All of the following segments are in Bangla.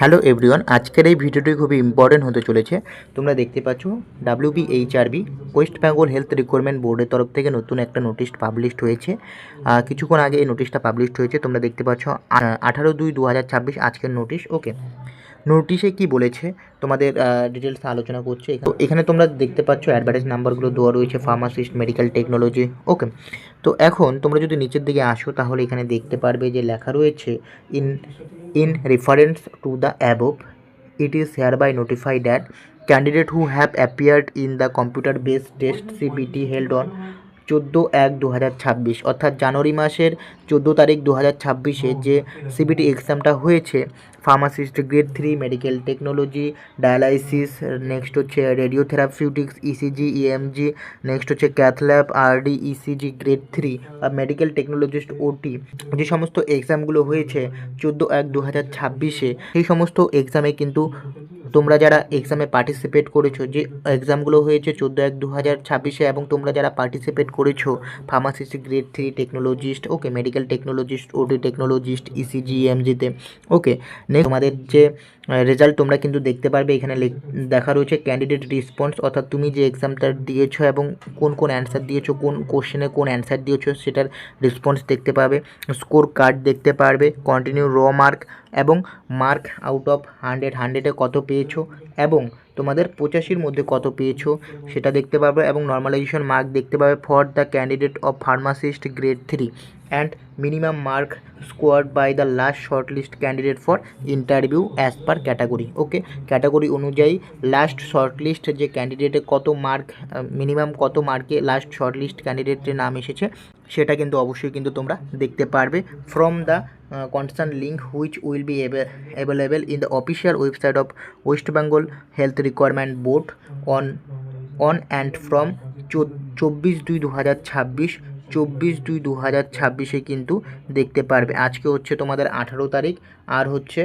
হ্যালো এভরিওয়ান, আজকের এই ভিডিওটি খুবই ইম্পর্টেন্ট হতে চলেছে। তোমরা দেখতে পাচ্ছ WBHRB West Bengal health recruitment বোর্ডের তরফ থেকে নতুন একটা নোটিশ পাবলিশড হয়েছে। কিছুক্ষণ আগে এই নোটিশটা পাবলিশড হয়েছে। তোমরা দেখতে পাচ্ছ 18/2/2026 আজকের নোটিশ। ওকে, নোটিশে কি বলেছে তোমাদের ডিটেলস আলোচনা করছে। এখানে তোমরা দেখতে পাচ্ছ অ্যাডভার্টাইজ নাম্বারগুলো দেওয়া রয়েছে, ফার্মাসিস্ট, মেডিকেল টেকনোলজি। ওকে, তো এখন তোমরা যদি নিচের দিকে আসো তাহলে এখানে দেখতে পারবে যে লেখা রয়েছে in reference to the above, it is hereby notified that candidates who have appeared in the computer based test CBT held on 14/1/2026 অর্থাৎ জানুয়ারি মাসের 14 তারিখ 2026-এ যে সিবিটি এক্সামটা হয়েছে, pharmacist grade 3, medical technology, dialysis, next হচ্ছে রেডিওথেরাপিউটিক্স, ইসিজি, ইএমজি, নেক্সট হচ্ছে ক্যাথল্যাব, আরডি, ইসিজি গ্রেড 3 আর মেডিকেল টেকনোলজিস্ট ওটি, যে সমস্ত এক্সামগুলো হয়েছে 14/1/2026-এ, সেই সমস্ত এক্সামে কিন্তু তোমরা যারা এক্সামে পার্টিসিপেট করেছো, যে এক্সামগুলো হয়েছে 14/1/2026-এ, এবং তোমরা যারা পার্টিসিপেট করেছো ফার্মাসিস্ট গ্রেড 3 টেকনোলজিস্ট, ওকে, মেডিকেল টেকনোলজিস্ট, ওটি টেকনোলজিস্ট, ইসিজি, এমজিতে। ওকে, নেক্সট তোমাদের যে রেজাল্ট তোমরা কিন্তু দেখতে পারবে। এখানে দেখা রয়েছে ক্যান্ডিডেট রেসপন্স, অর্থাৎ তুমি যে এক্সামটা দিয়েছো এবং কোন কোন অ্যান্সার দিয়েছো, কোন কোশ্চেনে কোন অ্যান্সার দিয়েছো সেটার রেসপন্স দেখতে পাবে, স্কোর কার্ড দেখতে পারবে, কন্টিনিউ র মার্ক এবং মার্ক আউট অফ 100 কত পেয়েছো এবং তোমাদের 85-র মধ্যে কত পেয়েছো সেটা দেখতে পাবে, এবং নর্মালাইজেশন মার্ক দেখতে পাবে for the candidate of pharmacist grade 3 and minimum mark scored by the last shortlist candidate for interview as per category. Okay, category অনুযায়ী লাস্ট শর্টলিস্ট যে ক্যান্ডিডেটের কত মার্ক, মিনিমাম কত মার্কে লাস্ট শর্টলিস্ট ক্যান্ডিডেটের নাম এসেছে সেটা কিন্তু অবশ্যই কিন্তু তোমরা দেখতে পারবে from the constant link which will be available in the official website of West Bengal Health Requirement Board on and from 24/2/2026 24/2/2026-এ কিন্তু দেখতে পারবে। আজকে হচ্ছে তোমাদের 18 তারিখ, আর হচ্ছে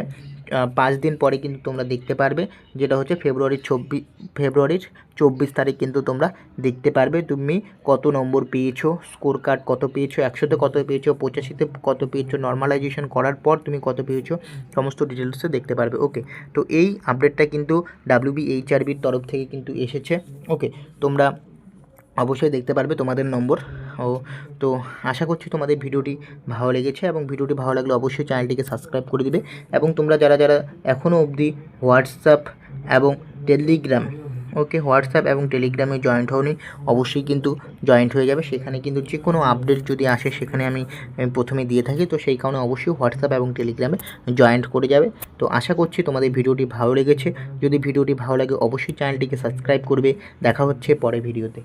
5 দিন পরে কিন্তু তোমরা দেখতে পারবে, যেটা হচ্ছে ফেব্রুয়ারির 24 তারিখ কিন্তু তোমরা দেখতে পারবে তুমি কত নম্বর পেয়েছো, স্কোর কার্ড কত পেয়েছো, 100-তে কত পেয়েছো, 85-তে কত পেয়েছো, নর্মালাইজেশন করার পর তুমি কত পেয়েছো, সমস্ত ডিটেলসে দেখতে পারবে। ওকে, তো এই আপডেটটা কিন্তু WBHRBর তরফ থেকে কিন্তু এসেছে। ওকে, তোমরা অবশ্যই দেখতে পারবে তোমাদের নম্বর। তো আশা করছি তোমাদের ভিডিওটি ভালো লেগেছে, এবং ভিডিওটি ভালো লাগলে অবশ্যই চ্যানেলটিকে সাবস্ক্রাইব করে দিবে, এবং তোমরা যারা যারা এখনও অবধি হোয়াটসঅ্যাপ এবং টেলিগ্রাম, ওকে, হোয়াটসঅ্যাপ এবং টেলিগ্রামে জয়েন্ট হওনি, অবশ্যই কিন্তু জয়েন্ট হয়ে যাবে। সেখানে কিন্তু যে কোনো আপডেট যদি আসে সেখানে আমি প্রথমে দিয়ে থাকি, তো সেই কারণে অবশ্যই হোয়াটসঅ্যাপ এবং টেলিগ্রামে জয়েন্ট করে যাবে। তো আশা করছি তোমাদের ভিডিওটি ভালো লেগেছে। যদি ভিডিওটি ভালো লাগে অবশ্যই চ্যানেলটিকে সাবস্ক্রাইব করবে। দেখা হচ্ছে পরের ভিডিওতে।